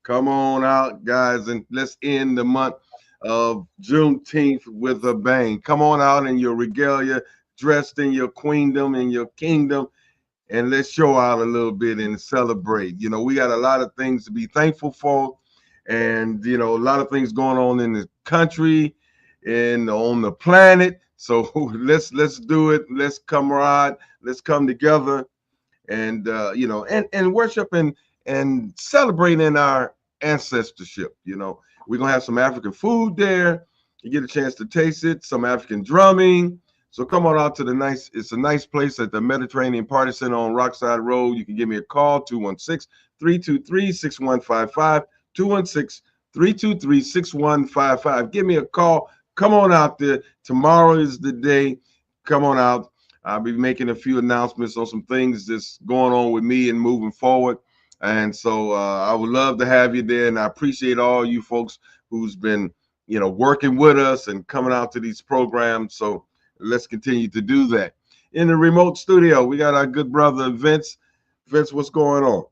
Come on out, guys, and let's end the month of Juneteenth with a bang. Come on out in your regalia, dressed in your queendom and your kingdom, and let's show out a little bit and celebrate. We got a lot of things to be thankful for, and a lot of things going on in the country and on the planet. So let's do it. Let's comrade. Let's come together and and worship and celebrating our ancestorship. We're gonna have some African food there. You get a chance to taste it, some African drumming. So come on out to it's a nice place at the Mediterranean Party Center on Rockside Road. You can give me a call, 216-323-6155, 216-323-6155. Give me a call. Come on out there. Tomorrow is the day. Come on out. I'll be making a few announcements on some things that's going on with me and moving forward. And so I would love to have you there. And I appreciate all you folks who's been, working with us and coming out to these programs. So let's continue to do that. In the remote studio, we got our good brother, Vince. Vince, what's going on?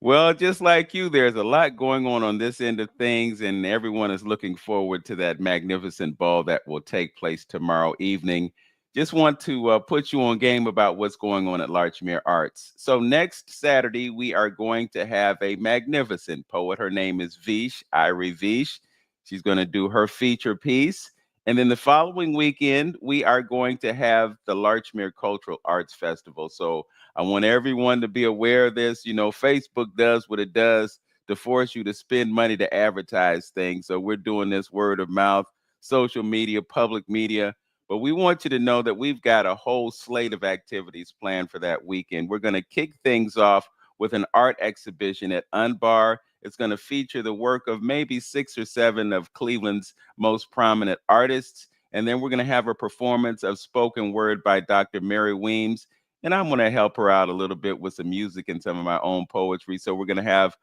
Well, just like you, there's a lot going on this end of things, and everyone is looking forward to that magnificent ball that will take place tomorrow evening. Just want to put you on game about what's going on at Larchmere Arts. So next Saturday, we are going to have a magnificent poet. Her name is Vish, Irie Vish. She's going to do her feature piece. And then the following weekend, we are going to have the Larchmere Cultural Arts Festival. So I want everyone to be aware of this. Facebook does what it does to force you to spend money to advertise things. So we're doing this word of mouth, social media, public media. But we want you to know that we've got a whole slate of activities planned for that weekend. We're going to kick things off with an art exhibition at Unbar. It's going to feature the work of maybe 6 or 7 of Cleveland's most prominent artists. And then we're going to have a performance of spoken word by Dr. Mary Weems. And I'm going to help her out a little bit with some music and some of my own poetry. So we're going to have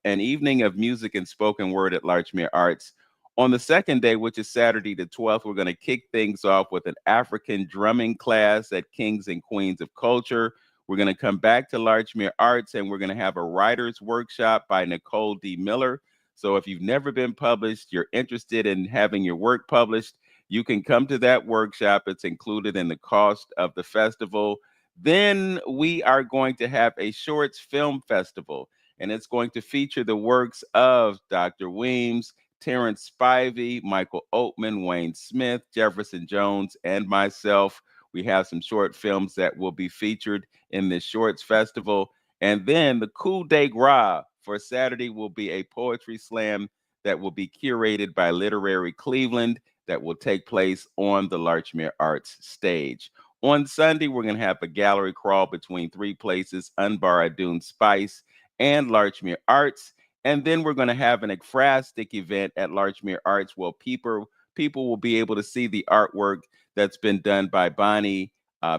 an evening of music and spoken word at Larchmere Arts. On the second day, which is Saturday the 12th, we're going to kick things off with an African drumming class at Kings and Queens of Culture. We're going to come back to Larchmere Arts, and we're going to have a writer's workshop by Nicole D. Miller. So if you've never been published, you're interested in having your work published, you can come to that workshop. It's included in the cost of the festival. Then we are going to have a shorts film festival, and it's going to feature the works of Dr. Weems, Terrence Spivey, Michael Oatman, Wayne Smith, Jefferson Jones, and myself. We have some short films that will be featured in this shorts festival. And then the coup de grace for Saturday will be a poetry slam that will be curated by Literary Cleveland that will take place on the Larchmere Arts stage. On Sunday, we're going to have a gallery crawl between 3 places, Unbar Adune Spice and Larchmere Arts. And then we're going to have an ekphrastic event at Larchmere Arts where people will be able to see the artwork that's been done by Bonnie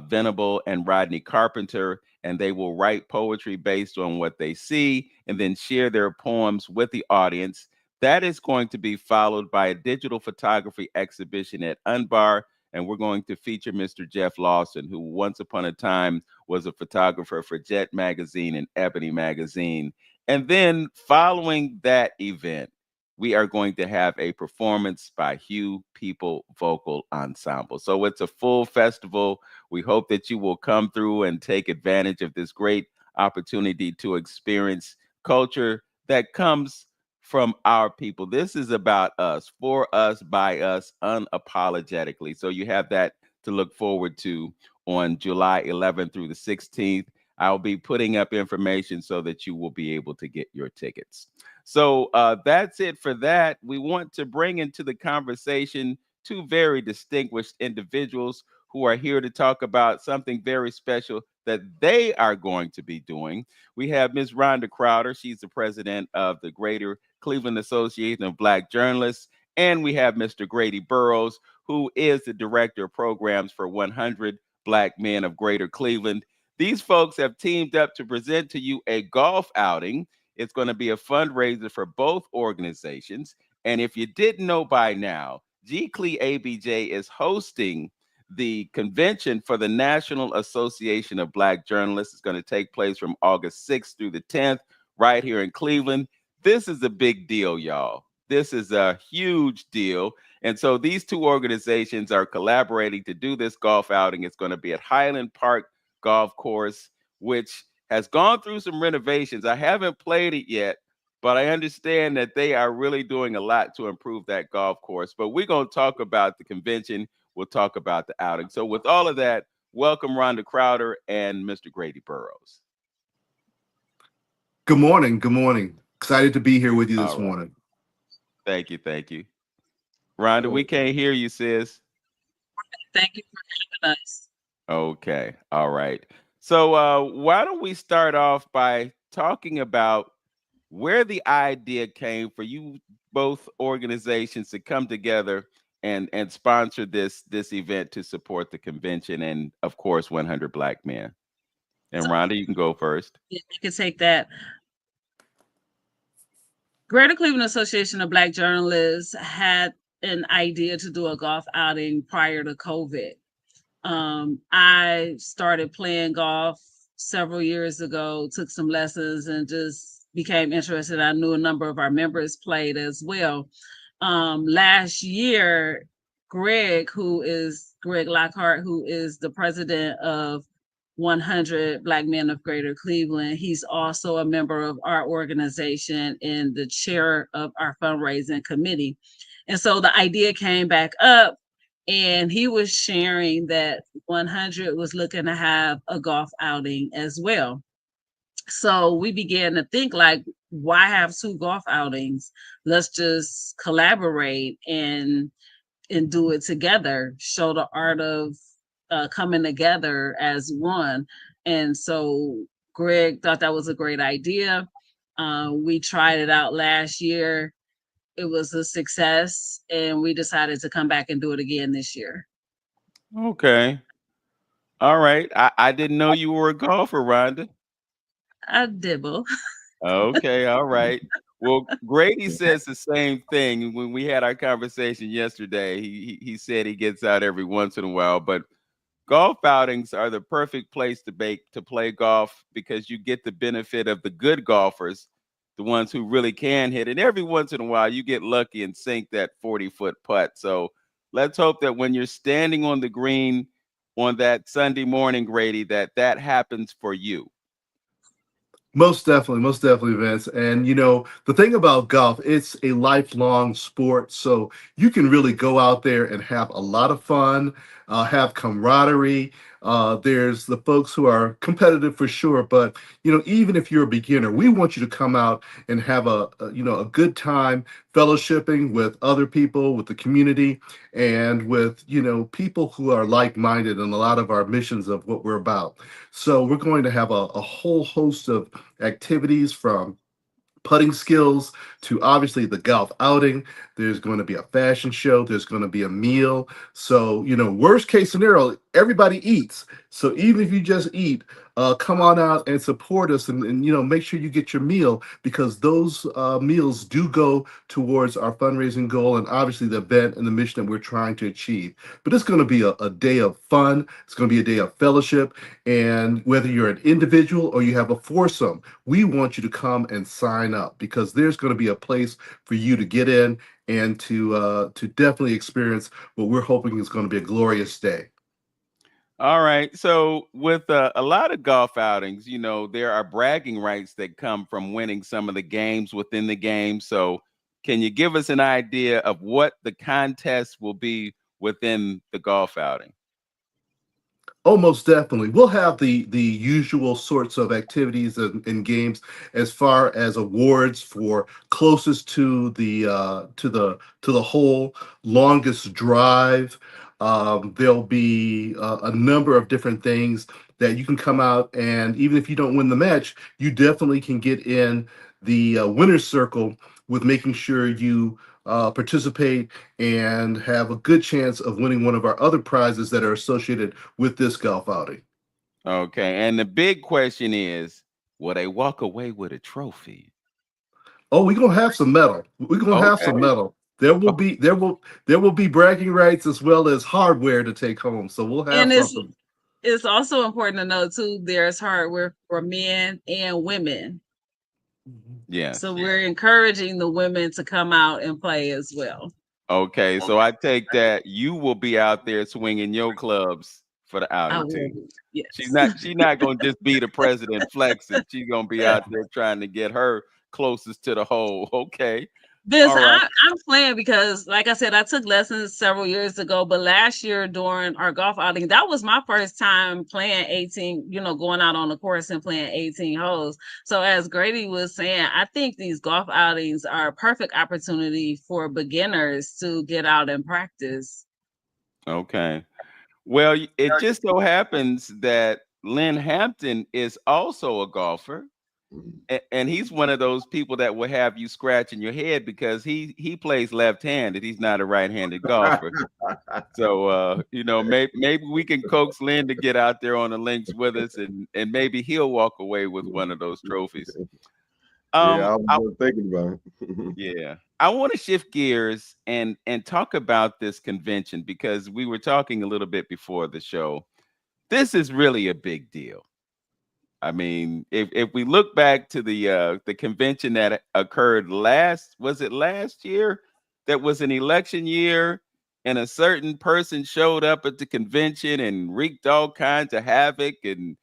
Venable and Rodney Carpenter, and they will write poetry based on what they see and then share their poems with the audience. That is going to be followed by a digital photography exhibition at Unbar, and we're going to feature Mr. Jeff Lawson, who once upon a time was a photographer for Jet Magazine and Ebony Magazine. And then following that event, we are going to have a performance by Hugh People Vocal Ensemble. So it's a full festival. We hope that you will come through and take advantage of this great opportunity to experience culture that comes from our people. This is about us, for us, by us, unapologetically. So you have that to look forward to on July 11th through the 16th. I'll be putting up information so that you will be able to get your tickets. So that's it for that. We want to bring into the conversation 2 very distinguished individuals who are here to talk about something very special that they are going to be doing. We have Ms. Rhonda Crowder. She's the president of the Greater Cleveland Association of Black Journalists. And we have Mr. Grady Burrows, who is the director of programs for 100 Black Men of Greater Cleveland. These folks have teamed up to present to you a golf outing. It's going to be a fundraiser for both organizations. And if you didn't know by now, GCLE ABJ is hosting the convention for the National Association of Black Journalists. It's going to take place from August 6th through the 10th right here in Cleveland. this is a big deal, y'all. This is a huge deal. And so these two organizations are collaborating to do this golf outing. It's going to be at Highland Park Golf Course, which has gone through some renovations. I haven't played it yet, but I understand that they are really doing a lot to improve that golf course. But we're going to talk about the convention. We'll talk about the outing. So with all of that, welcome Rhonda Crowder and Mr. Grady Burrows. Good morning. Good morning. Excited to be here with you this All right. morning. Thank you. Thank you. Rhonda, we can't hear you, sis. Thank you for having us. Okay. All right. So why don't we start off by talking about where the idea came for you both organizations to come together and sponsor this event to support the convention and of course 100 Black Men. And Rhonda, you can go first. Yeah, you can take that. Greater Cleveland Association of Black Journalists had an idea to do a golf outing prior to COVID. I started playing golf several years ago, took some lessons, and just became interested. I knew a number of our members played as well. Last year, Greg Lockhart, who is the president of 100 Black Men of Greater Cleveland, he's also a member of our organization and the chair of our fundraising committee. And so the idea came back up, and he was sharing that 100 was looking to have a golf outing as well. So we began to think, like, why have two golf outings? Let's just collaborate and do it together, show the art of coming together as one. And so Greg thought that was a great idea. We tried it out last year. It was a success, and we decided to come back and do it again this year. Okay. All right. I didn't know you were a golfer, Rhonda. I dibble. Okay. All right. Well, Grady says the same thing. When we had our conversation yesterday, he said he gets out every once in a while, but golf outings are the perfect place to play golf because you get the benefit of the good golfers, the ones who really can hit. And every once in a while, you get lucky and sink that 40-foot putt. So let's hope that when you're standing on the green on that Sunday morning, Grady, that happens for you. Most definitely, Vince. And the thing about golf, it's a lifelong sport. So you can really go out there and have a lot of fun, have camaraderie. There's the folks who are competitive for sure, but even if you're a beginner, we want you to come out and have a good time fellowshipping with other people, with the community, and with people who are like-minded in a lot of our missions of what we're about. So we're going to have a whole host of activities, from putting skills to obviously the golf outing. There's going to be a fashion show. There's going to be a meal. So, worst case scenario, everybody eats. So even if you just eat, come on out and support us and make sure you get your meal, because those meals do go towards our fundraising goal and obviously the event and the mission that we're trying to achieve. But it's going to be a day of fun. It's going to be a day of fellowship. And whether you're an individual or you have a foursome, we want you to come and sign up, because there's going to be a place for you to get in and to definitely experience what we're hoping is going to be a glorious day. All right. So with a lot of golf outings, there are bragging rights that come from winning some of the games within the game. So can you give us an idea of what the contest will be within the golf outing? Oh, most definitely. We'll have the usual sorts of activities and games, as far as awards for closest to the hole, longest drive. There'll be a number of different things that you can come out, and even if you don't win the match, you definitely can get in the winner's circle with making sure you participate and have a good chance of winning one of our other prizes that are associated with this golf outing. Okay. And the big question is, will they walk away with a trophy? Oh, we're gonna have some medal. We're gonna have some medal. There will be bragging rights as well as hardware to take home. So we'll have And something. it's also important to know too, there's hardware for men and women. Yes. So we're encouraging the women to come out and play as well. Okay, so I take that you will be out there swinging your clubs for the I outing will too. be. Yes. She's not gonna just be the president flexing. She's gonna be out there trying to get her closest to the hole. Okay. Vince, All right. I'm playing because, like I said, I took lessons several years ago, but last year during our golf outing, that was my first time playing 18, going out on the course and playing 18 holes. So as Grady was saying, I think these golf outings are a perfect opportunity for beginners to get out and practice. Okay. Well, it just so happens that Lynn Hampton is also a golfer. And he's one of those people that will have you scratching your head because he plays left-handed. He's not a right-handed golfer. So maybe we can coax Lynn to get out there on the links with us, and maybe he'll walk away with one of those trophies. Yeah, I was just thinking about it. Yeah, I want to shift gears and talk about this convention because we were talking a little bit before the show. This is really a big deal. I mean, if we look back to the convention that occurred last year? That was an election year, and a certain person showed up at the convention and wreaked all kinds of havoc, and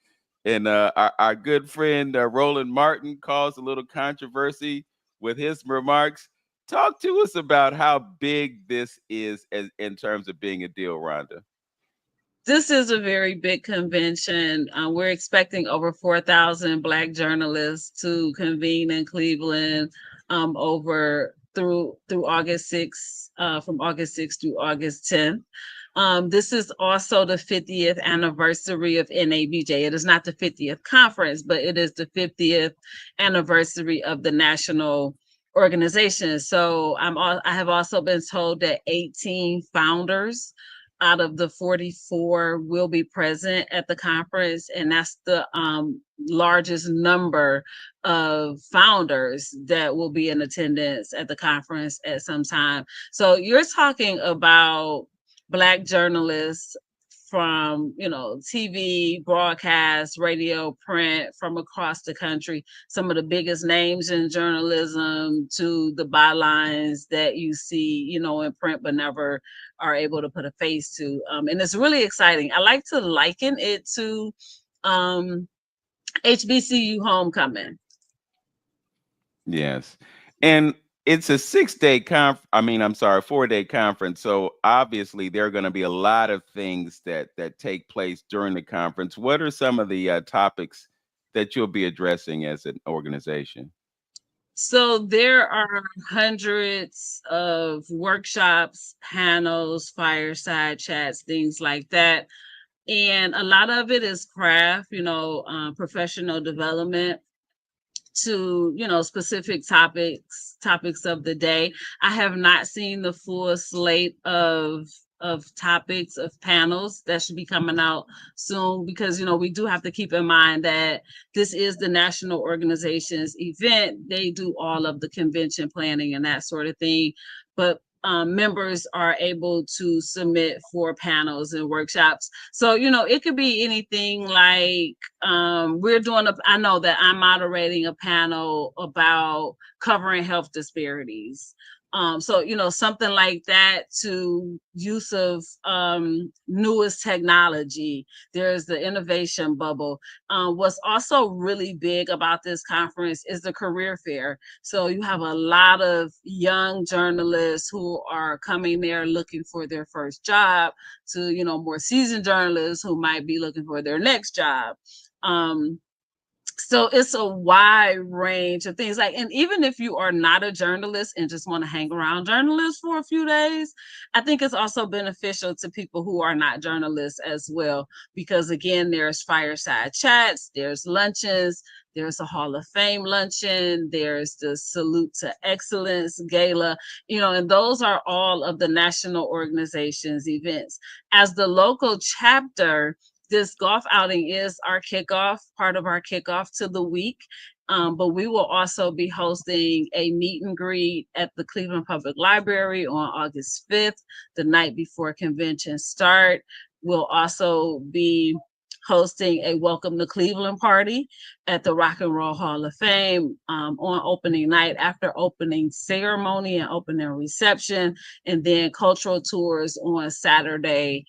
our good friend Roland Martin caused a little controversy with his remarks. Talk to us about how big this is in terms of being a deal, Rhonda. This is a very big convention. We're expecting over 4,000 Black journalists to convene in Cleveland over through August 6th, from August 6th through August 10th. This is also the 50th anniversary of NABJ. It is not the 50th conference, but it is the 50th anniversary of the national organization. So I have also been told that 18 founders out of the 44 will be present at the conference, and that's the largest number of founders that will be in attendance at the conference at some time. So you're talking about Black journalists from TV, broadcast, radio, print, from across the country, some of the biggest names in journalism to the bylines that you see in print but never are able to put a face to, and it's really exciting. I like to liken it to HBCU homecoming. Yes. And it's a 6-day 4-day conference. So obviously there are going to be a lot of things that take place during the conference. What are some of the topics that you'll be addressing as an organization? So there are hundreds of workshops, panels, fireside chats, things like that. And a lot of it is craft, professional development to specific topics of the day. I have not seen the full slate of topics, of panels that should be coming out soon, because we do have to keep in mind that this is the national organization's event. They do all of the convention planning and that sort of thing, but members are able to submit for panels and workshops. So, it could be anything like I know that I'm moderating a panel about covering health disparities. So, something like that, to use of newest technology. There's the innovation bubble. What's also really big about this conference is the career fair. So you have a lot of young journalists who are coming there looking for their first job, to, more seasoned journalists who might be looking for their next job. So it's a wide range of things, and even if you are not a journalist and just want to hang around journalists for a few days, I think it's also beneficial to people who are not journalists as well, because again, there's fireside chats, there's luncheons, there's a Hall of Fame luncheon, there's the Salute to Excellence Gala, and those are all of the national organization's events. As the local chapter, this golf outing is our kickoff, part of our kickoff to the week. But we will also be hosting a meet and greet at the Cleveland Public Library on August 5th, the night before convention start. We'll also be hosting a Welcome to Cleveland party at the Rock and Roll Hall of Fame on opening night, after opening ceremony and opening reception, and then cultural tours on Saturday,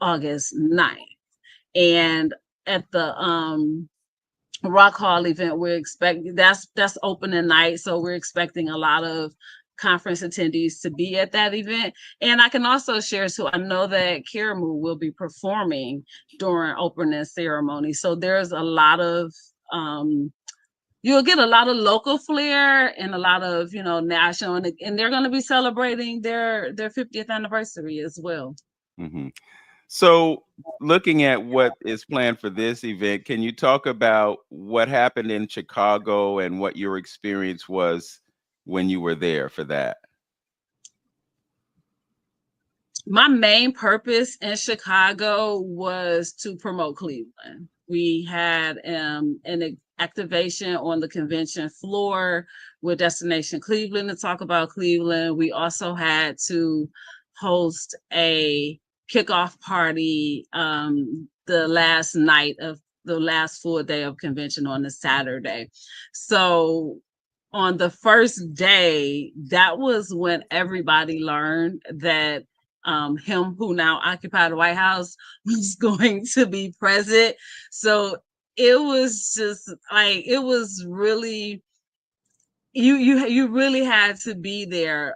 August 9th. And at the Rock Hall event, we're expecting that's opening night, so we're expecting a lot of conference attendees to be at that event. And I can also share, so I know that Karamu will be performing during opening ceremony. So there's a lot of you'll get a lot of local flair and a lot of, you know, national, and they're going to be celebrating their 50th anniversary as well. Mm-hmm. So looking at what is planned for this event, can you talk about what happened in Chicago and what your experience was when you were there for that? My main purpose in Chicago was to promote Cleveland. We had an activation on the convention floor with Destination Cleveland to talk about Cleveland. We also had to host a kickoff party the last night of the last full day of convention on the Saturday. So on the first day, that was when everybody learned that him who now occupied the White House was going to be present. So it was just like, it was really, you really had to be there.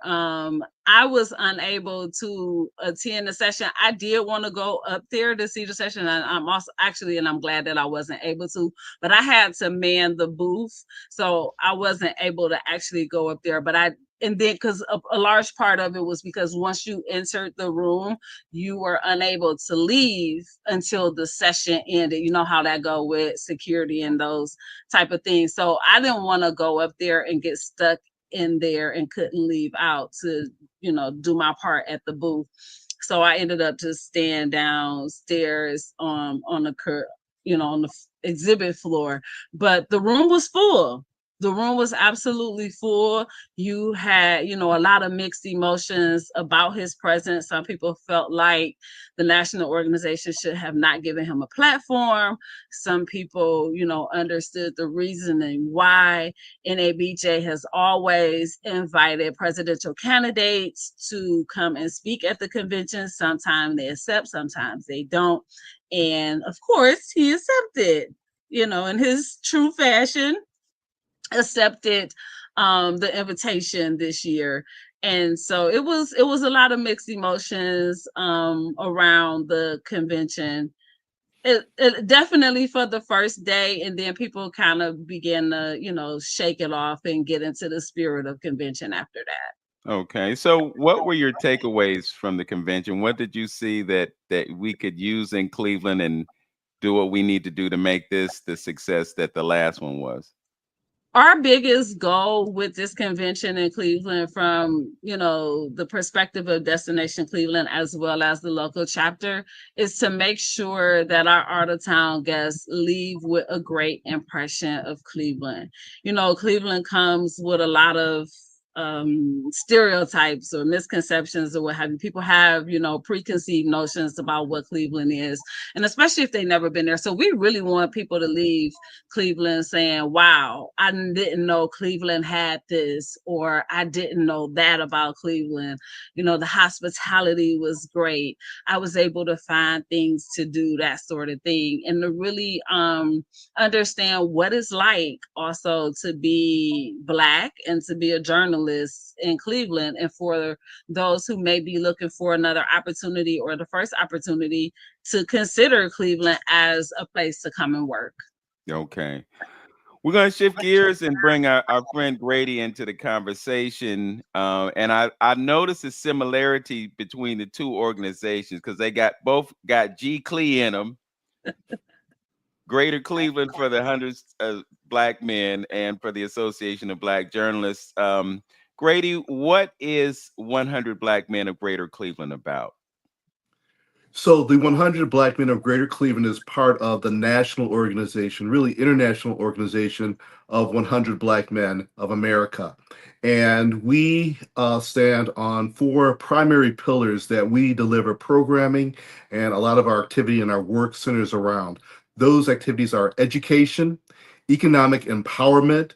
I was unable to attend the session. I did want to go up there to see the session, and I'm also actually, and I'm glad that I wasn't able to, but I had to man the booth, so I wasn't able to actually go up there. But and then because a large part of it was because once you entered the room, you were unable to leave until the session ended. You know how that go with security and those type of things. So I didn't want to go up there and get stuck in there and couldn't leave out to, you know, do my part at the booth. So I ended up just staying downstairs on the on the exhibit floor. But the room was full. The room was absolutely full. You had, you know, a lot of mixed emotions about his presence. Some people felt like the national organization should have not given him a platform. Some people, you know, understood the reasoning why. NABJ has always invited presidential candidates to come and speak at the convention. Sometimes they accept, sometimes they don't. And of course, he accepted, you know, in his true fashion, accepted the invitation this year. And so it was a lot of mixed emotions around the convention. It definitely for the first day, and then people kind of began to, you know, shake it off and get into the spirit of convention after that. Okay, so what were your takeaways from the convention? What did you see that we could use in Cleveland and do what we need to do to make this the success that the last one was? Our biggest goal with this convention in Cleveland, from, you know, the perspective of Destination Cleveland as well as the local chapter, is to make sure that our out of town guests leave with a great impression of Cleveland. You know, Cleveland comes with a lot of stereotypes or misconceptions or what have you. People have, you know, preconceived notions about what Cleveland is, and especially if they've never been there. So we really want people to leave Cleveland saying, wow, I didn't know Cleveland had this, or I didn't know that about Cleveland. You know, the hospitality was great. I was able to find things to do, that sort of thing, and to really understand what it's like also to be Black and to be a journalist in Cleveland, and for those who may be looking for another opportunity or the first opportunity, to consider Cleveland as a place to come and work. Okay. We're going to shift gears and bring our friend Grady into the conversation. And I noticed a similarity between the two organizations because they both got G Cle in them. Greater Cleveland for the hundreds of Black men and for the Association of Black Journalists. Grady, what is 100 Black Men of Greater Cleveland about? So the 100 Black Men of Greater Cleveland is part of the national organization, really international organization of 100 Black Men of America. And we stand on four primary pillars that we deliver programming, and a lot of our activity and our work centers around. Those activities are education, economic empowerment,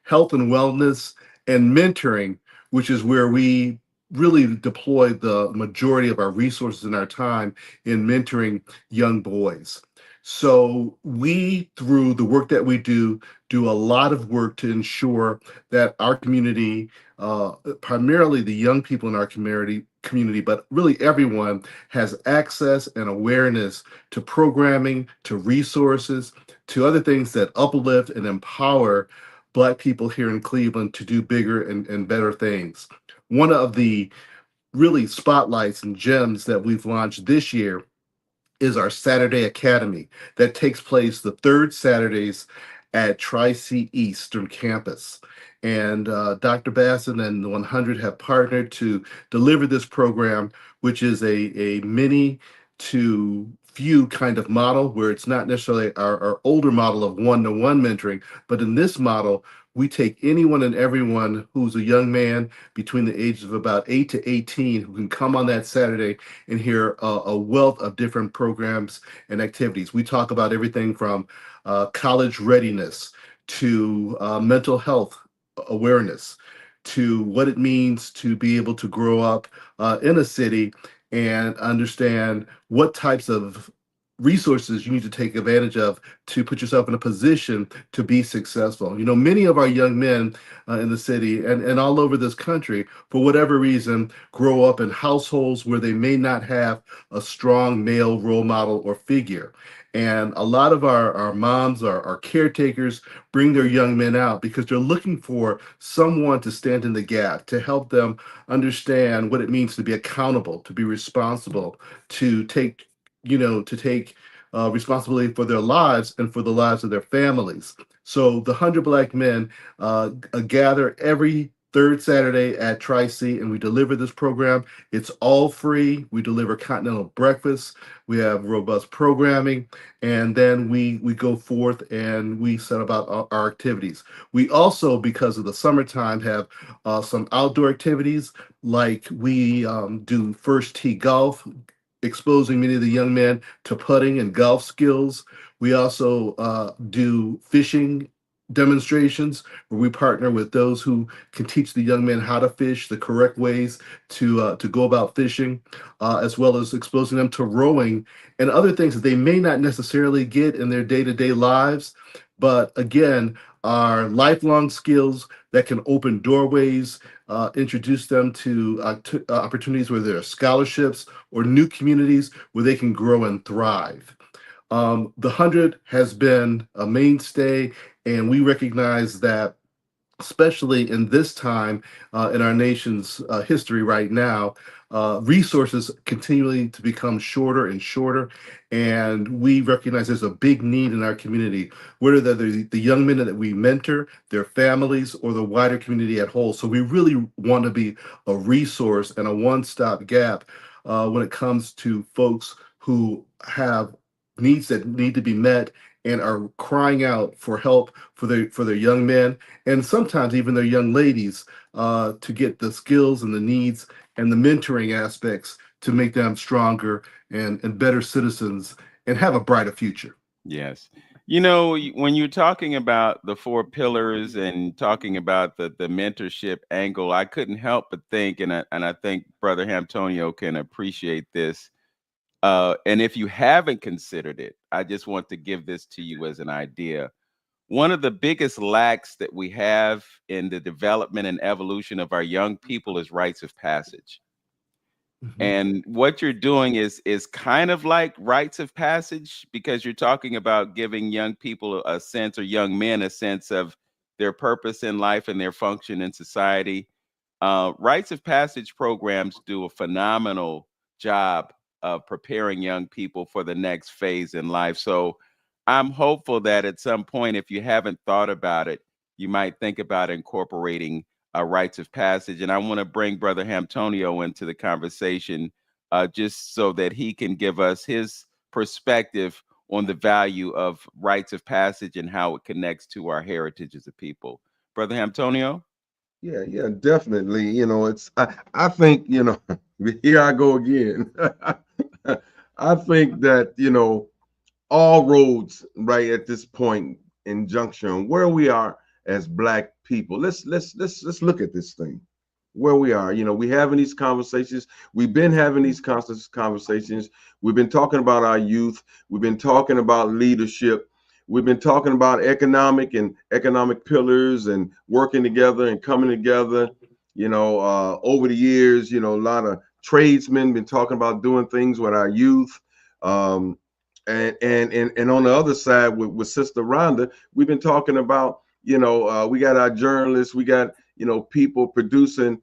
health and wellness, and mentoring, which is where we really deploy the majority of our resources and our time in mentoring young boys. So we, through the work that we do a lot of work to ensure that our community, primarily the young people in our community, but really everyone has access and awareness to programming, to resources, to other things that uplift and empower Black people here in Cleveland to do bigger and better things. One of the really spotlights and gems that we've launched this year is our Saturday Academy that takes place the third Saturdays at Tri-C Eastern Campus. And Dr. Basson and the 100 have partnered to deliver this program, which is a mini to few kind of model where it's not necessarily our older model of one-to-one mentoring, but in this model, we take anyone and everyone who's a young man between the ages of about 8 to 18 who can come on that Saturday and hear a wealth of different programs and activities. We talk about everything from college readiness to mental health awareness to what it means to be able to grow up in a city and understand what types of resources you need to take advantage of to put yourself in a position to be successful. You know, many of our young men in the city and all over this country, for whatever reason, grow up in households where they may not have a strong male role model or figure. And a lot of our moms, our caretakers, bring their young men out because they're looking for someone to stand in the gap, to help them understand what it means to be accountable, to be responsible, to take responsibility for their lives and for the lives of their families. So the 100 Black Men gather every third Saturday at Tri-C, and we deliver this program. It's all free. We deliver continental breakfast. We have robust programming, and then we go forth and we set about our activities. We also, because of the summertime, have some outdoor activities like we do first tee golf, exposing many of the young men to putting and golf skills. We also do fishing demonstrations where we partner with those who can teach the young men how to fish, the correct ways to go about fishing, as well as exposing them to rowing and other things that they may not necessarily get in their day-to-day lives, but again, are lifelong skills that can open doorways, introduce them to opportunities where there are scholarships or new communities where they can grow and thrive. The 100 has been a mainstay, and we recognize that, especially in this time in our nation's history right now, resources continually to become shorter and shorter. And we recognize there's a big need in our community, whether they're the young men that we mentor, their families, or the wider community at whole. So we really want to be a resource and a one-stop gap when it comes to folks who have needs that need to be met and are crying out for help for their young men and sometimes even their young ladies to get the skills and the needs and the mentoring aspects to make them stronger and better citizens and have a brighter future. Yes. You know, when you're talking about the four pillars and talking about the mentorship angle, I couldn't help but think, and I think Brother Hamtonio can appreciate this. And if you haven't considered it, I just want to give this to you as an idea. One of the biggest lacks that we have in the development and evolution of our young people is rites of passage. Mhm. And what you're doing is kind of like rites of passage because you're talking about giving young people a sense, or young men a sense of their purpose in life and their function in society. Rites of passage programs do a phenomenal job of preparing young people for the next phase in life. So I'm hopeful that at some point, if you haven't thought about it, you might think about incorporating rites of passage. And I want to bring Brother Hamtonio into the conversation just so that he can give us his perspective on the value of rites of passage and how it connects to our heritage as a people. Brother Antonio? Yeah, definitely. I think, here I go again. I think that, all roads right at this point in junction where we are as Black people. Let's look at this thing where we are. We having these conversations. We've been having these constant conversations. We've been talking about our youth. We've been talking about leadership. We've been talking about economic pillars and working together and coming together. Over the years, a lot of tradesmen been talking about doing things with our youth. And on the other side with Sister Rhonda, we've been talking about, we got our journalists, we got, people producing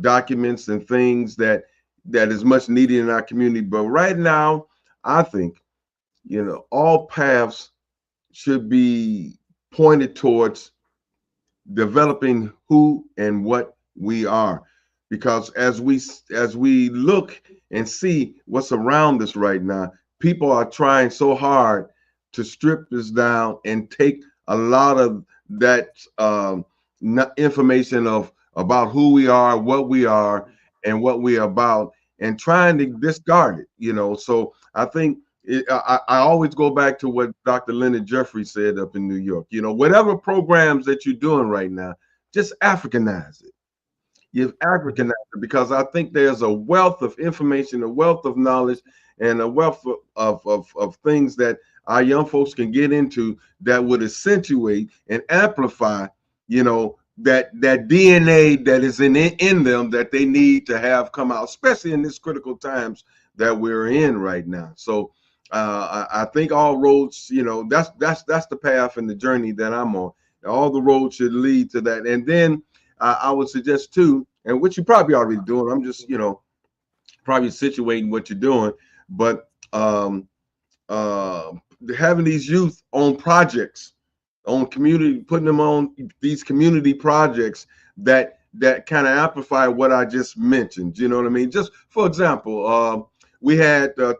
documents and things that is much needed in our community. But right now, I think, all paths should be pointed towards developing who and what we are. Because as we look and see what's around us right now, people are trying so hard to strip this down and take a lot of that information about who we are, what we are, and what we're about, and trying to discard it. So I think I always go back to what Dr. Leonard Jeffrey said up in New York. Whatever programs that you're doing right now, just Africanize it. You've Africanized it, because I think there's a wealth of information, a wealth of knowledge, and a wealth of things that our young folks can get into that would accentuate and amplify, that DNA that is in them that they need to have come out, especially in this critical times that we're in right now. So I think all roads, that's the path and the journey that I'm on. All the roads should lead to that. And then I would suggest too, and which you're probably already doing, I'm just, probably situating what you're doing, but having these youth on projects, on community, putting them on these community projects that kind of amplify what I just mentioned. You know what I mean? Just for example, we had a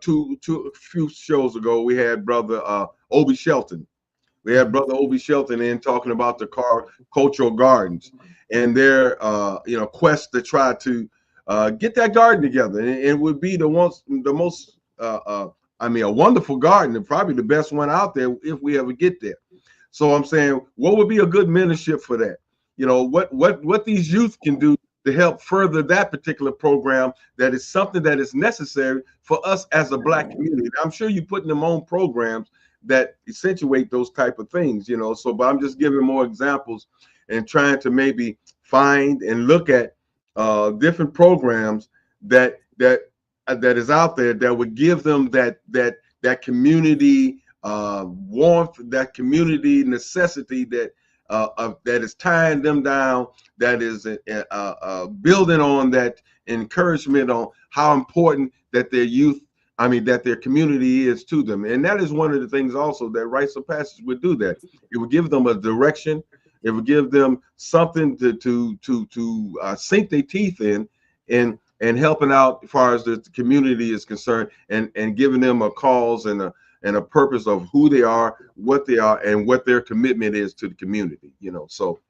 few shows ago, we had Brother Obi Shelton. We had Brother Obi Shelton in talking about the cultural gardens and their quest to try to get that garden together. And it would be the most a wonderful garden, and probably the best one out there if we ever get there. So I'm saying, what would be a good mentorship for that? What these youth can do to help further that particular program, that is something that is necessary for us as a Black community. I'm sure you're putting them on programs that accentuate those type of things, so, but I'm just giving more examples and trying to maybe find and look at different programs that is out there that would give them that community warmth, that community necessity that is tying them down, that is building on that encouragement on how important that their community is to them. And that is one of the things also that rites of passage would do. That it would give them a direction. It would give them something to sink their teeth in, and helping out as far as the community is concerned, and giving them a cause and a purpose of who they are, what they are, and what their commitment is to the community. So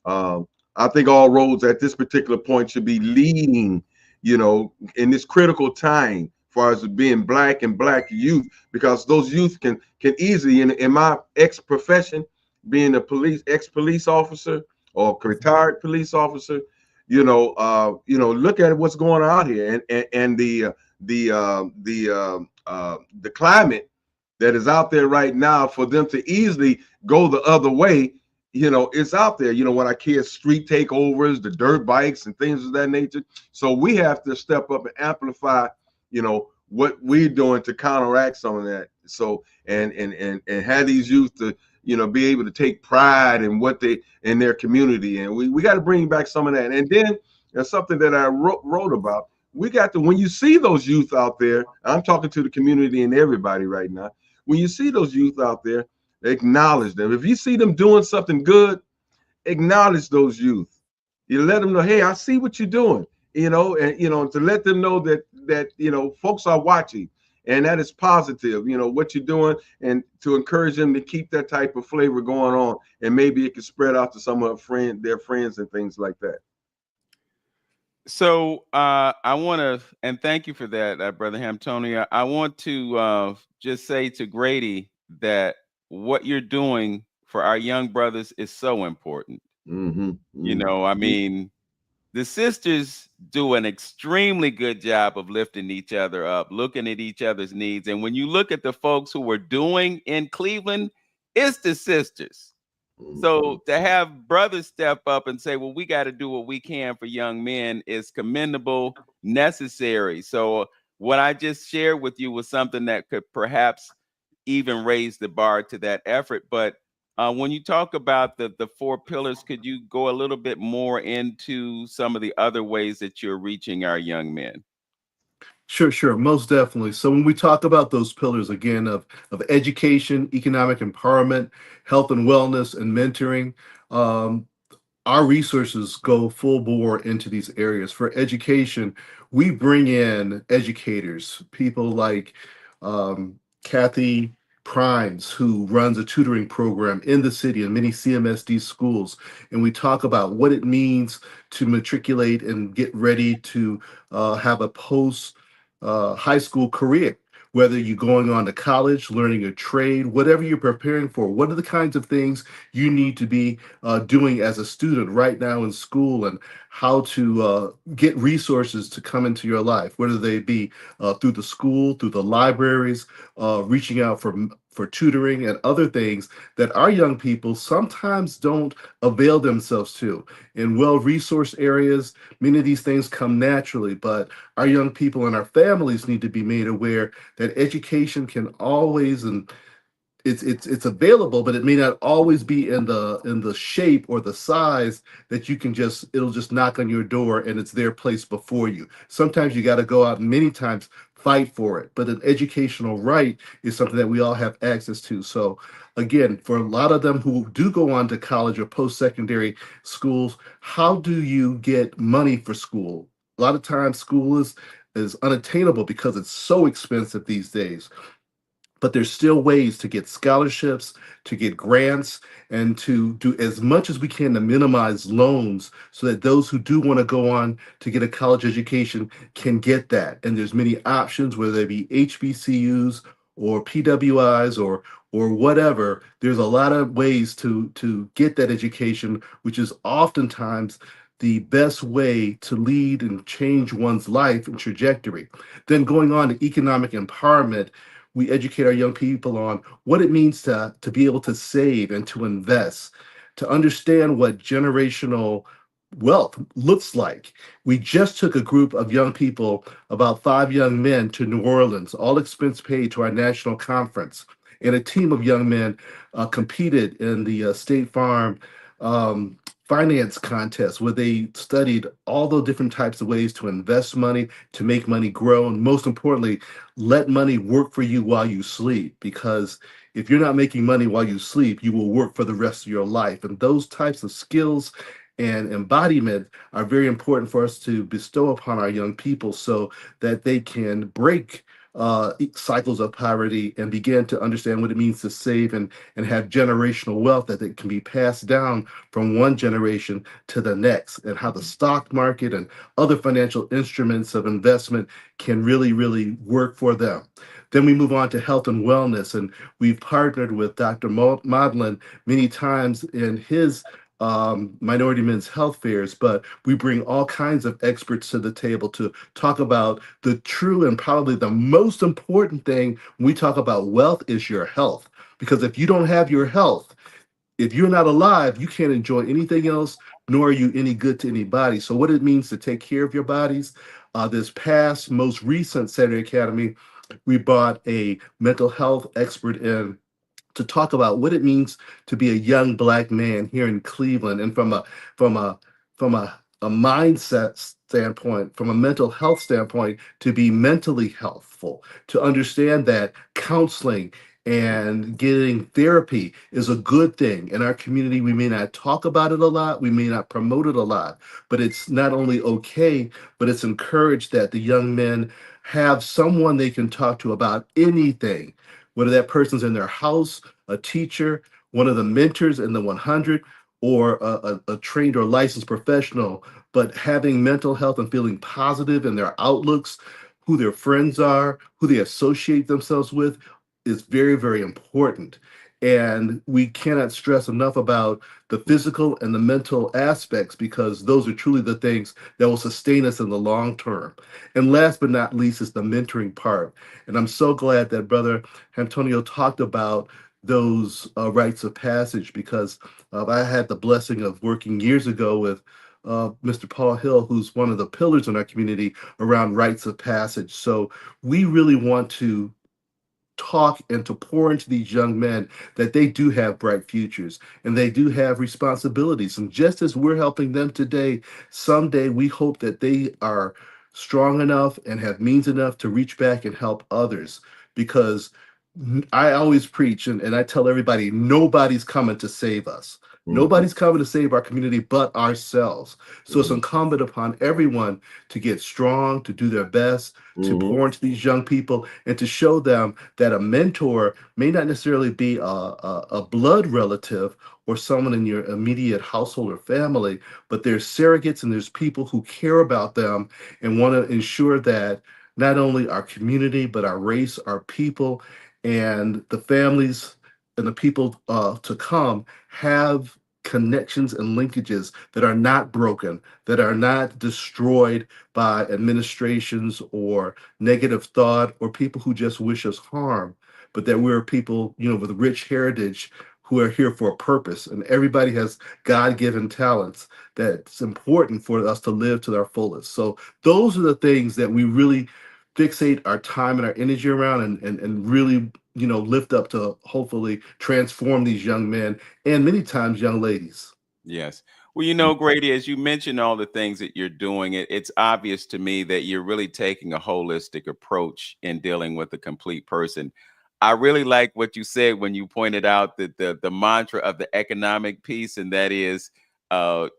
I think all roads at this particular point should be leading, in this critical time, as far as being Black and Black youth, because those youth can easily, in my profession, being a ex-police officer or retired police officer, look at what's going on here, and the climate that is out there right now for them to easily go the other way. It's out there. When I hear street takeovers, the dirt bikes and things of that nature. So we have to step up and amplify, what we're doing to counteract some of that. So and have these youth to be able to take pride in what in their community, and we got to bring back some of that. And then there's something that I wrote about. We got to, when you see those youth out there, I'm talking to the community and everybody right now. When you see those youth out there, acknowledge them. If you see them doing something good, acknowledge those youth. You let them know, hey, I see what you're doing. and to let them know that folks are watching, and that is positive, what you're doing, and to encourage them to keep that type of flavor going on, and maybe it can spread out to some of their friends and things like that. So I want to, and thank you for that, Brother Hamtonia. I want to just say to Grady that what you're doing for our young brothers is so important. I mean, the sisters do an extremely good job of lifting each other up, looking at each other's needs. And when you look at the folks who were doing in Cleveland, it's the sisters. So to have brothers step up and say, well, we got to do what we can for young men is commendable, necessary. So what I just shared with you was something that could perhaps even raise the bar to that effort. But when you talk about the four pillars, could you go a little bit more into some of the other ways that you're reaching our young men? Sure, most definitely. So when we talk about those pillars again of education, economic empowerment, health and wellness, and mentoring, our resources go full bore into these areas. For education, we bring in educators, people like Kathy Primes, who runs a tutoring program in the city and many CMSD schools. And we talk about what it means to matriculate and get ready to have a post high school career, whether you're going on to college, learning a trade, whatever you're preparing for. What are the kinds of things you need to be doing as a student right now in school, and how to get resources to come into your life, whether they be through the school, through the libraries, reaching out for tutoring and other things that our young people sometimes don't avail themselves to. In well-resourced areas, many of these things come naturally, but our young people and our families need to be made aware that education can always, and it's available, but it may not always be in the shape or the size that you can it'll just knock on your door and it's there placed before you. Sometimes you got to go out and many times fight for it, but an educational right is something that we all have access to. So again, for a lot of them who do go on to college or post-secondary schools, how do you get money for school? A lot of times school is unattainable because it's so expensive these days. But there's still ways to get scholarships, to get grants, and to do as much as we can to minimize loans so that those who do want to go on to get a college education can get that. And there's many options, whether they be HBCUs or PWIs or whatever. There's a lot of ways to get that education, which is oftentimes the best way to lead and change one's life and trajectory. Then going on to economic empowerment, we educate our young people on what it means to be able to save and to invest, to understand what generational wealth looks like. We just took a group of young people, about 5 young men, to New Orleans, all expense paid, to our national conference. And a team of young men competed in the State Farm finance contest, where they studied all the different types of ways to invest money, to make money grow, and most importantly, let money work for you while you sleep. Because if you're not making money while you sleep, you will work for the rest of your life. And those types of skills and embodiment are very important for us to bestow upon our young people so that they can break cycles of poverty and begin to understand what it means to save and have generational wealth that it can be passed down from one generation to the next, and how the stock market and other financial instruments of investment can really, really work for them. Then we move on to health and wellness, and we've partnered with Dr. Modlin many times in his minority men's health fairs, but we bring all kinds of experts to the table to talk about the true and probably the most important thing when we talk about wealth is your health. Because if you don't have your health, if you're not alive, you can't enjoy anything else, nor are you any good to anybody. So what it means to take care of your bodies, this past most recent Saturday Academy, we brought a mental health expert in to talk about what it means to be a young Black man here in Cleveland, and from a mindset standpoint, from a mental health standpoint, to be mentally healthful, to understand that counseling And getting therapy is a good thing. In our community, we may not talk about it a lot, we may not promote it a lot, but it's not only okay, but it's encouraged that the young men have someone they can talk to about anything, whether that person's in their house, a teacher, one of the mentors in the 100, or a trained or licensed professional, but having mental health and feeling positive in their outlooks, who their friends are, who they associate themselves with, is very, very important. And we cannot stress enough about the physical and the mental aspects, because those are truly the things that will sustain us in the long term. And last but not least is the mentoring part. And I'm so glad that Brother Antonio talked about those rites of passage, because I had the blessing of working years ago with Mr. Paul Hill, who's one of the pillars in our community around rites of passage. So we really want to talk and to pour into these young men that they do have bright futures and they do have responsibilities. And just as we're helping them today, someday we hope that they are strong enough and have means enough to reach back and help others. Because I always preach and I tell everybody, nobody's coming to save us. Nobody's coming to save our community but ourselves. So it's incumbent upon everyone to get strong, to do their best, to pour into these young people, and to show them that a mentor may not necessarily be a blood relative or someone in your immediate household or family, but there's surrogates and there's people who care about them and want to ensure that not only our community, but our race, our people, and the families and the people to come have connections and linkages that are not broken, that are not destroyed by administrations or negative thought or people who just wish us harm, but that we're people, with rich heritage who are here for a purpose. And everybody has God-given talents that's important for us to live to their fullest. So those are the things that we really fixate our time and our energy around, and really lift up to hopefully transform these young men and many times young ladies. Yes. Well, Grady, as you mentioned all the things that you're doing, it's obvious to me that you're really taking a holistic approach in dealing with a complete person. I really like what you said when you pointed out that the mantra of the economic piece, and that is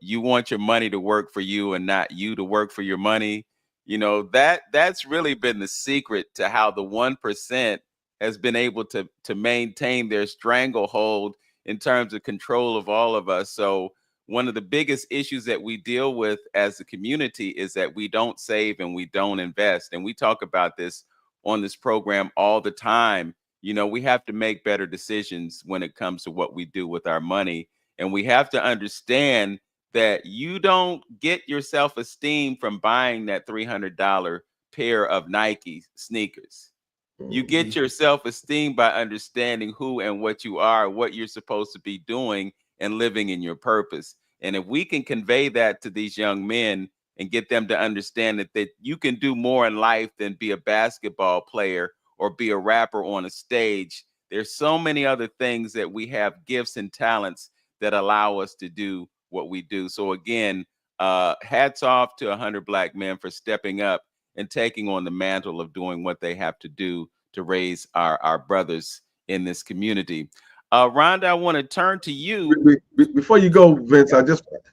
you want your money to work for you and not you to work for your money. That's really been the secret to how the 1% has been able to maintain their stranglehold in terms of control of all of us. So one of the biggest issues that we deal with as a community is that we don't save and we don't invest. And we talk about this on this program all the time. We have to make better decisions when it comes to what we do with our money. And we have to understand that you don't get your self-esteem from buying that $300 pair of Nike sneakers. You get your self-esteem by understanding who and what you are, what you're supposed to be doing, and living in your purpose. And if we can convey that to these young men and get them to understand that you can do more in life than be a basketball player or be a rapper on a stage. There's so many other things that we have, gifts and talents that allow us to do what we do. So again, hats off to 100 Black men for stepping up and taking on the mantle of doing what they have to do to raise our brothers in this community. Rhonda, I want to turn to you. Before you go, Vince,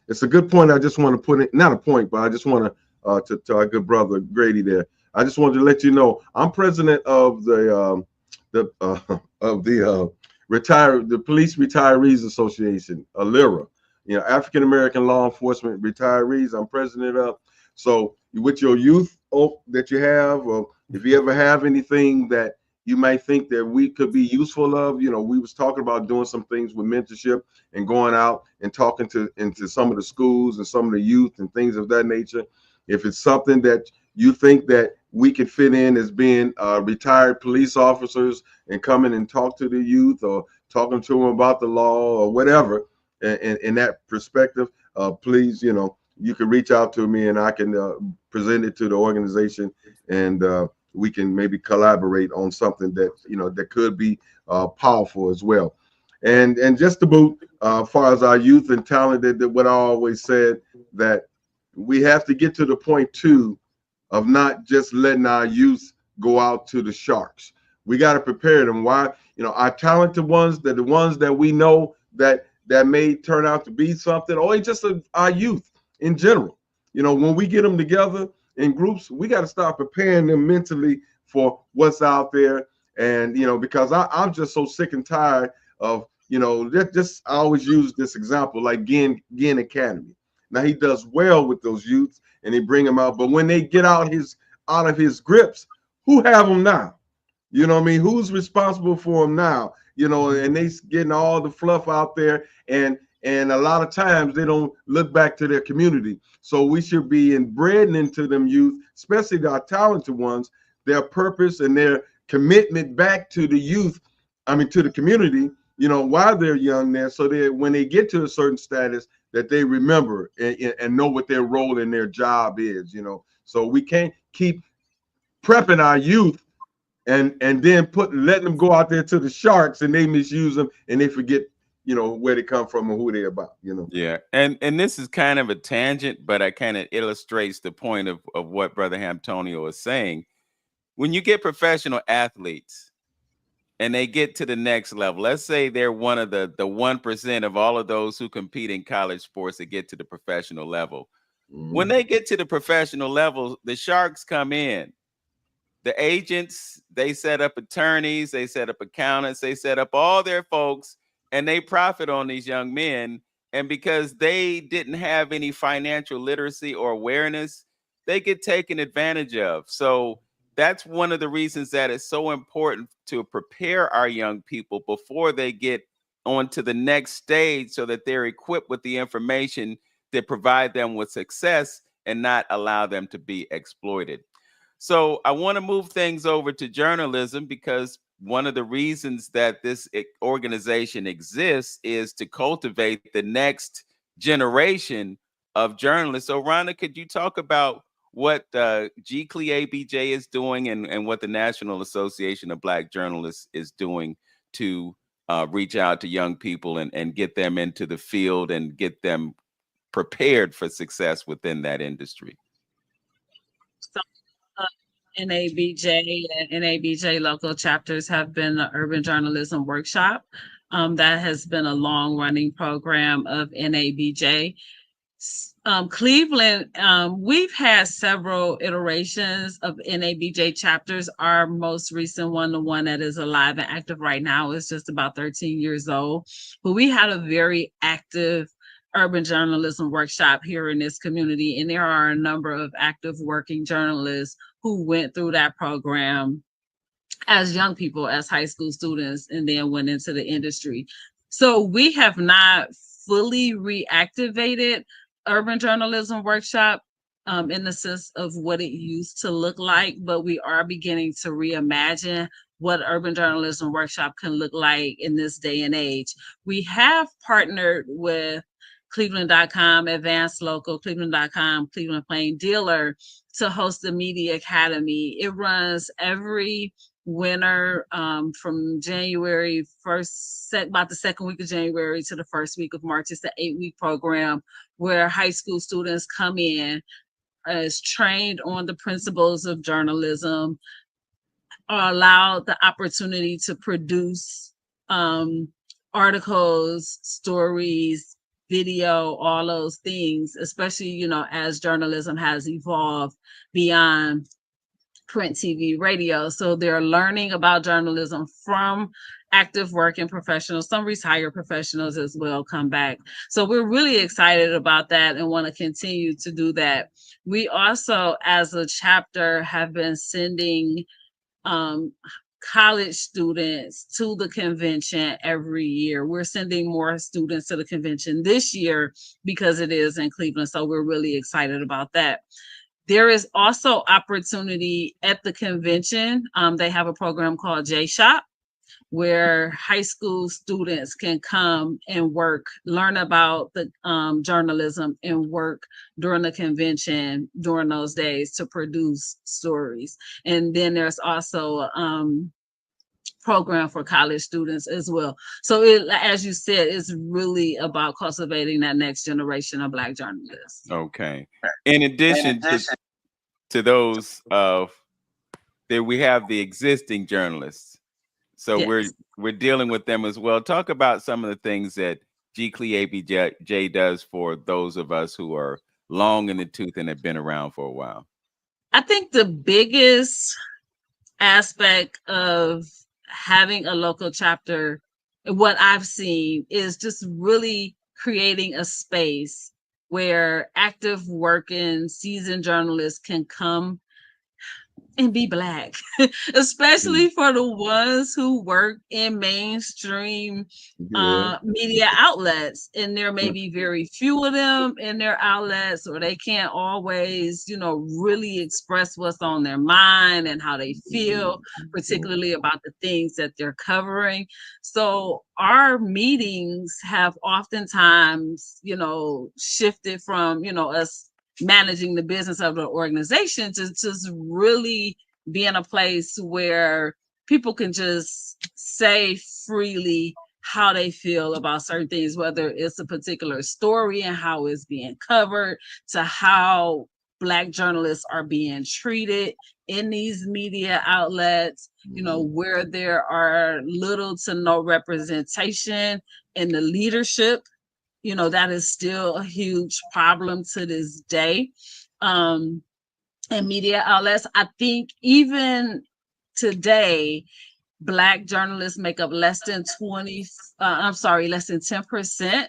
it's a good point. I just want to put it, not a point, but I just want to our good brother Grady there. I just wanted to let you know I'm president of the Police Retirees Association, ALIRA. African American Law Enforcement Retirees. I'm president of. So with your youth that you have, or if you ever have anything that you might think that we could be useful of, we was talking about doing some things with mentorship and going out and talking into some of the schools and some of the youth and things of that nature. If it's something that you think that we could fit in as being retired police officers and coming and talk to the youth or talking to them about the law or whatever, in that perspective, please, you can reach out to me and I can present it to the organization, and we can maybe collaborate on something that that could be powerful as well. And just to boot, as far as our youth and talent, that what I always said, that we have to get to the point too of not just letting our youth go out to the sharks. We got to prepare them. Why? You know, our talented ones, the ones that we know that may turn out to be something, or it's just our youth in general. You know, when we get them together in groups, we got to start preparing them mentally for what's out there. And, you know, because I'm just so sick and tired of, you know, just I always use this example, like Ginn Academy. Now he does well with those youths and they bring them out, but when they get out of his grips, who have them now? You know what I mean? Who's responsible for them now? You know, and they getting all the fluff out there, and a lot of times they don't look back to their community. So we should be inbred into them youth, especially our talented ones, their purpose and their commitment back to the youth, I mean to the community, you know, while they're young there, so that when they get to a certain status, that they remember and know what their role in their job is, you know. So we can't keep prepping our youth and then letting them go out there to the sharks and they misuse them and they forget, you know, where they come from and who they're about, you know. Yeah, and this is kind of a tangent, but I kind of illustrates the point of what Brother Antonio is saying. When you get professional athletes and they get to the next level, let's say they're one of the 1% of all of those who compete in college sports that get to the professional level. When they get to the professional level, the sharks come in. The agents, they set up attorneys, they set up accountants, they set up all their folks, and they profit on these young men. And because they didn't have any financial literacy or awareness, they get taken advantage of. So that's one of the reasons that it's so important to prepare our young people before they get on to the next stage, so that they're equipped with the information that provide them with success and not allow them to be exploited. So I want to move things over to journalism, because one of the reasons that this organization exists is to cultivate the next generation of journalists. So Rhonda, could you talk about what GCLE ABJ is doing and what the National Association of Black Journalists is doing to reach out to young people and get them into the field and get them prepared for success within that industry? So, NABJ and NABJ local chapters have been the Urban Journalism Workshop. That has been a long-running program of NABJ. Cleveland, we've had several iterations of NABJ chapters. Our most recent one, the one that is alive and active right now, is just about 13 years old. But we had a very active urban journalism workshop here in this community, and there are a number of active working journalists who went through that program as young people, as high school students, and then went into the industry. So we have not fully reactivated Urban Journalism Workshop in the sense of what it used to look like, but we are beginning to reimagine what Urban Journalism Workshop can look like in this day and age. We have partnered with Cleveland.com, Advanced Local, Cleveland.com, Cleveland Plain Dealer to host the Media Academy. It runs every winter from January about the second week of January to the first week of March. It's an 8-week program where high school students come in as trained on the principles of journalism, are allowed the opportunity to produce articles, stories, video, all those things, especially, you know, as journalism has evolved beyond print, TV, radio. So they're learning about journalism from active working professionals. Some retired professionals as well come back. So we're really excited about that and want to continue to do that. We also, as a chapter, have been sending college students to the convention every year. We're sending more students to the convention this year because it is in Cleveland. So we're really excited about that. There is also opportunity at the convention. They have a program called J-Shop, where high school students can come and work, learn about the journalism and work during the convention during those days to produce stories. And then there's also program for college students as well. So as you said, it's really about cultivating that next generation of Black journalists. Okay. In addition to those there we have the existing journalists. So Yes. we're dealing with them as well. Talk about some of the things that GCLE ABJ does for those of us who are long in the tooth and have been around for a while. I think the biggest aspect of having a local chapter, what I've seen, is just really creating a space where active working seasoned journalists can come and be Black, especially for the ones who work in mainstream media outlets. And there may be very few of them in their outlets, or they can't always, really express what's on their mind and how they feel, particularly about the things that they're covering. So our meetings have oftentimes, shifted from, us managing the business of the organization to just really be in a place where people can just say freely how they feel about certain things, whether it's a particular story and how it's being covered, to how Black journalists are being treated in these media outlets, where there are little to no representation in the leadership. That is still a huge problem to this day. And media outlets, I think even today, Black journalists make up less than 10%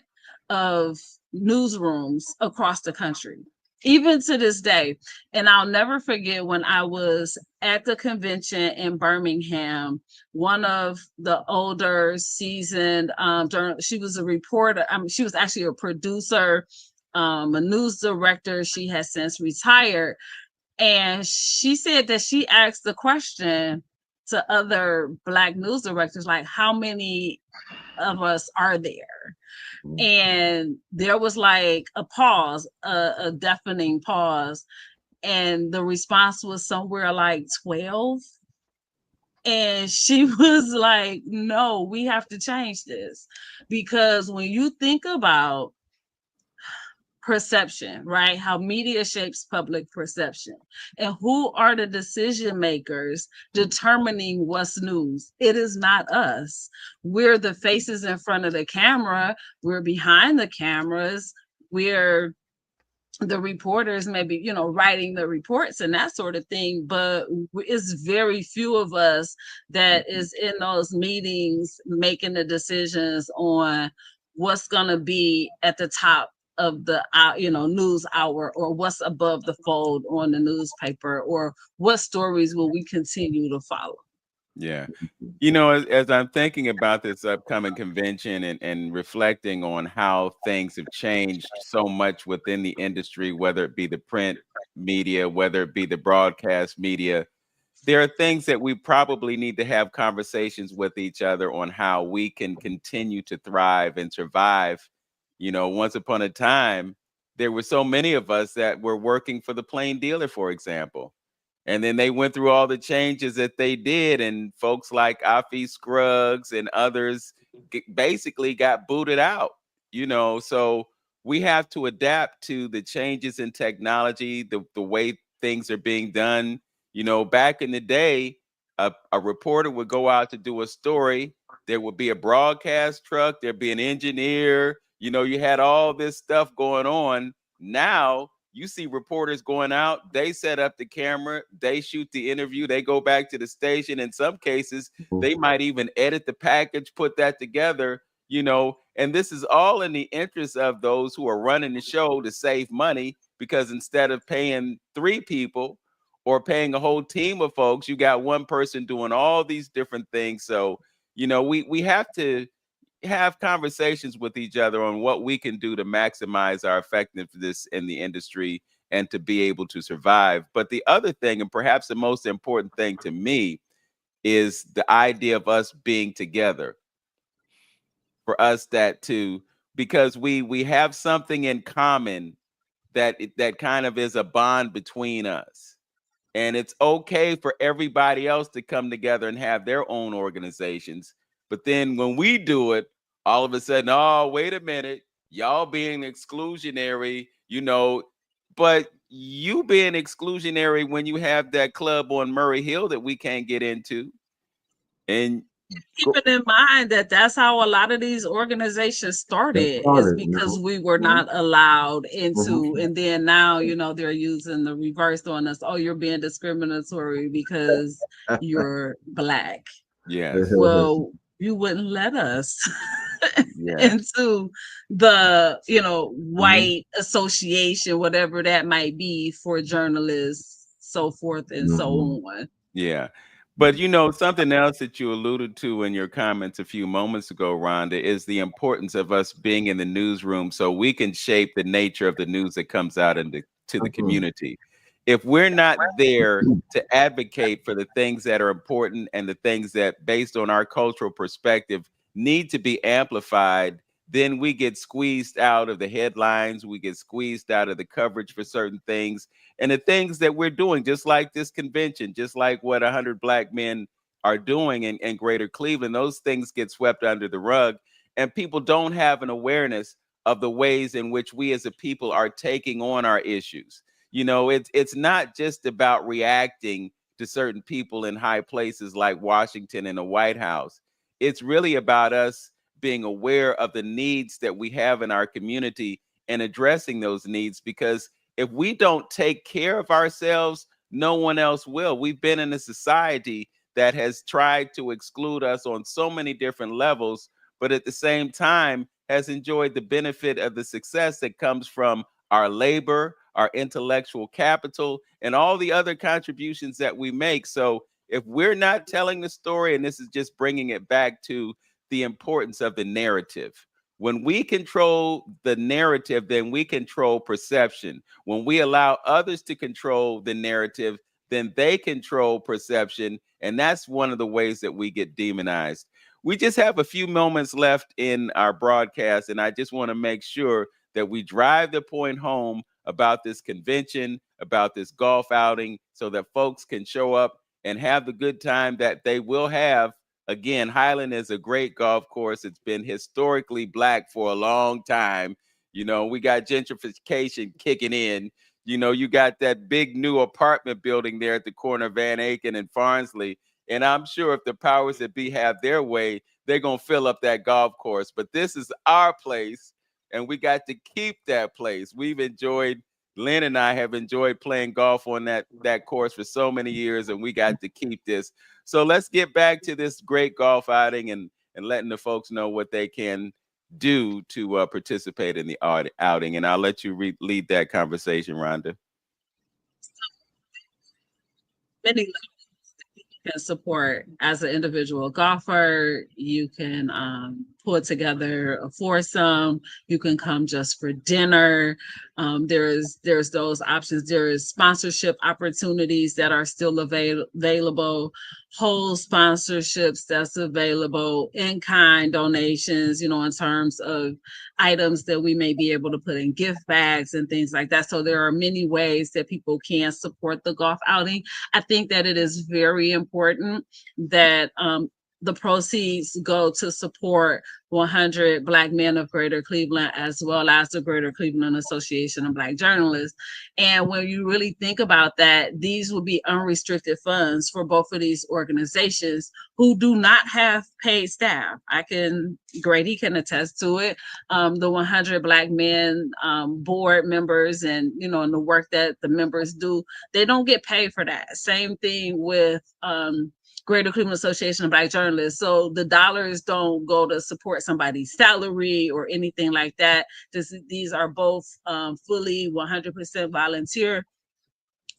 of newsrooms across the country, even to this day. And I'll never forget when I was at the convention in Birmingham, one of the older seasoned she was a reporter. She was actually a producer, a news director. She has since retired. And she said that she asked the question to other Black news directors, like, how many of us are there? And there was like a pause, a deafening pause. And the response was somewhere like 12. And she was like, no, we have to change this. Because when you think about perception, right? How media shapes public perception, and who are the decision makers determining what's news? It is not us. We're the faces in front of the camera. We're behind the cameras. We're the reporters, maybe, writing the reports and that sort of thing. But it's very few of us that is in those meetings making the decisions on what's going to be at the top of the news hour, or what's above the fold on the newspaper, or what stories will we continue to follow. Yeah. As I'm thinking about this upcoming convention and reflecting on how things have changed so much within the industry, whether it be the print media, whether it be the broadcast media, there are things that we probably need to have conversations with each other on how we can continue to thrive and survive. Once upon a time, there were so many of us that were working for the Plain Dealer, for example. And then they went through all the changes that they did, and folks like Afi Scruggs and others basically got booted out. So we have to adapt to the changes in technology, the way things are being done. Back in the day, a reporter would go out to do a story. There would be a broadcast truck. There'd be an engineer. You had all this stuff going on. Now you see reporters going out, they set up the camera, they shoot the interview, they go back to the station. In some cases, they might even edit the package, put that together, and this is all in the interest of those who are running the show to save money, because instead of paying 3 people or paying a whole team of folks, you got one person doing all these different things. So, we have to have conversations with each other on what we can do to maximize our effectiveness in the industry and to be able to survive. But the other thing, and perhaps the most important thing to me, is the idea of us being together. For us, because we have something in common that kind of is a bond between us. And it's okay for everybody else to come together and have their own organizations. But then when we do it, all of a sudden, oh, wait a minute, y'all being exclusionary, but you being exclusionary when you have that club on Murray Hill that we can't get into. And keeping in mind that that's how a lot of these organizations started, is because we were not allowed into, and then now, you know, they're using the reverse on us. Oh, you're being discriminatory because you're Black. yes, Well, you wouldn't let us yes, into the, you know, white association, whatever that might be, for journalists, so forth and so on. yeah. But you know, something else that you alluded to in your comments a few moments ago, Rhonda, is the importance of us being in the newsroom so we can shape the nature of the news that comes out into the community. If we're not there to advocate for the things that are important and the things that, based on our cultural perspective, need to be amplified, then we get squeezed out of the headlines, we get squeezed out of the coverage for certain things. And the things that we're doing, just like this convention, just like what 100 Black men are doing in Greater Cleveland, those things get swept under the rug, and people don't have an awareness of the ways in which we as a people are taking on our issues. You know, it's not just about reacting to certain people in high places like Washington and the White House. It's really about us being aware of the needs that we have in our community and addressing those needs, because if we don't take care of ourselves, no one else will. We've been in a society that has tried to exclude us on so many different levels, but at the same time has enjoyed the benefit of the success that comes from our labor, our intellectual capital, and all the other contributions that we make. So if we're not telling the story, and this is just bringing it back to the importance of the narrative. When we control the narrative, then we control perception. When we allow others to control the narrative, then they control perception. And that's one of the ways that we get demonized. We just have a few moments left in our broadcast, and I just want to make sure that we drive the point home about this convention, about this golf outing, so that folks can show up and have the good time that they will have. Again, Highland is a great golf course. It's been historically Black for a long time. You know, we got gentrification kicking in. You know, you got that big new apartment building there at the corner of Van Aken and Farnsley. And I'm sure if the powers that be have their way, they're going to fill up that golf course. But this is our place, and we got to keep that place. We've enjoyed, Lynn and I have enjoyed playing golf on that course for so many years, and we got to keep this. So let's get back to this great golf outing and letting the folks know what they can do to participate in the outing. And I'll let you lead that conversation, Rhonda. Many levels you can support as an individual golfer. You can put together a foursome. You can come just for dinner. There's those options. There is sponsorship opportunities that are still available. Whole sponsorships that's available, in-kind donations, you know, in terms of items that we may be able to put in gift bags and things like that. So there are many ways that people can support the golf outing. I think that it is very important that the proceeds go to support 100 Black men of Greater Cleveland, as well as the Greater Cleveland Association of Black Journalists. And when you really think about that, these will be unrestricted funds for both of these organizations who do not have paid staff. Grady can attest to it. The 100 Black men board members, and, you know, and the work that the members do, they don't get paid for that. Same thing with Greater Cleveland Association of Black Journalists. So the dollars don't go to support somebody's salary or anything like that. These are both fully 100% volunteer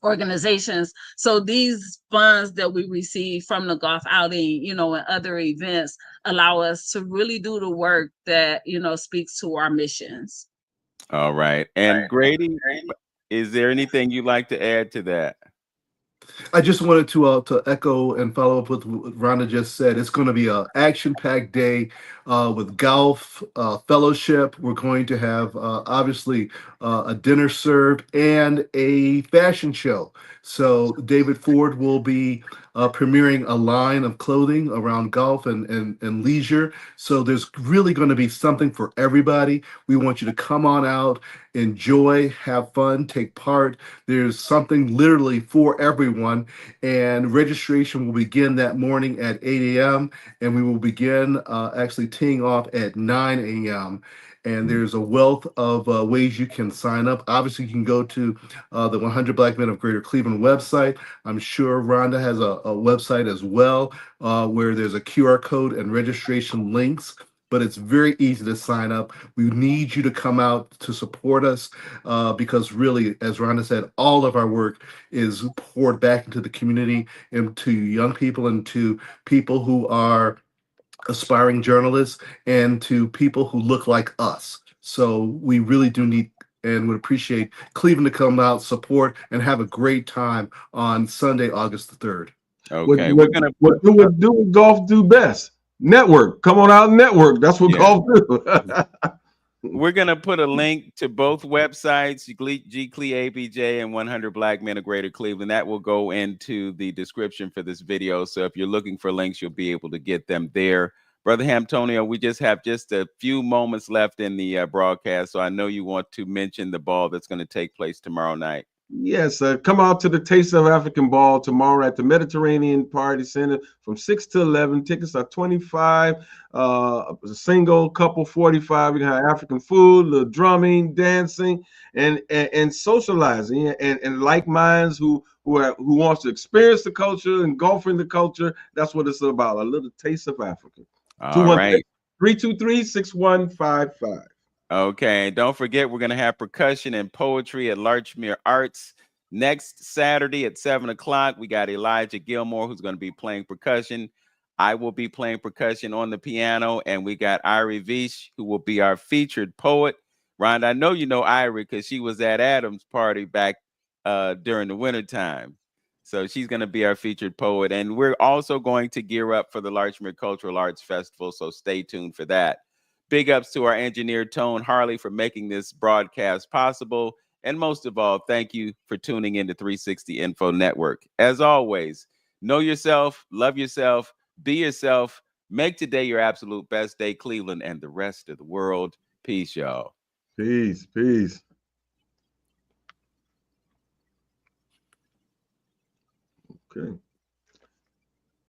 organizations. So these funds that we receive from the golf outing, you know, and other events allow us to really do the work that, you know, speaks to our missions. All right. And Grady, is there anything you'd like to add to that? I just wanted to echo and follow up with what Rhonda just said. It's going to be an action-packed day with golf, fellowship. We're going to have obviously a dinner served and a fashion show. So David Ford will be premiering a line of clothing around golf and leisure. So there's really going to be something for everybody. We want you to come on out, enjoy, have fun, take part. There's something literally for everyone. And registration will begin that morning at 8 a.m. and we will begin actually teeing off at 9 a.m. And there's a wealth of ways you can sign up. Obviously, you can go to the 100 Black Men of Greater Cleveland website. I'm sure Rhonda has a website as well where there's a QR code and registration links. But it's very easy to sign up. We need you to come out to support us because really, as Rhonda said, all of our work is poured back into the community and to young people and to people who are aspiring journalists and to people who look like us. So we really do need and would appreciate Cleveland to come out, support, and have a great time on Sunday, August the 3rd. Okay, what do golf do best? Network. Come on out and network. That's what golf do. We're going to put a link to both websites, GCLE ABJ and 100 Black Men of Greater Cleveland. That will go into the description for this video. So if you're looking for links, you'll be able to get them there. Brother Hamtonio, we just have just a few moments left in the broadcast. So I know you want to mention the ball that's going to take place tomorrow night. Yes, come out to the Taste of African Ball tomorrow at the Mediterranean Party Center from 6 to 11. Tickets are $25. Single, couple 45. We have African food, the drumming, dancing, and socializing, and like minds who wants to experience the culture and golfing the culture. That's what it's about. A little taste of Africa. All right. 323-6155. Okay, don't forget, we're going to have percussion and poetry at Larchmere Arts next Saturday at 7 o'clock. We got Elijah Gilmore, who's going to be playing percussion. I will be playing percussion on the piano, and we got Irie Vish, who will be our featured poet. Rhonda, I know you know Irie because she was at Adam's party back during the wintertime. So she's going to be our featured poet. And we're also going to gear up for the Larchmere Cultural Arts Festival, so stay tuned for that. Big ups to our engineer, Tone Harley, for making this broadcast possible. And most of all, thank you for tuning in to 360 Info Network. As always, know yourself, love yourself, be yourself, make today your absolute best day, Cleveland and the rest of the world. Peace, y'all. Peace, peace. Okay.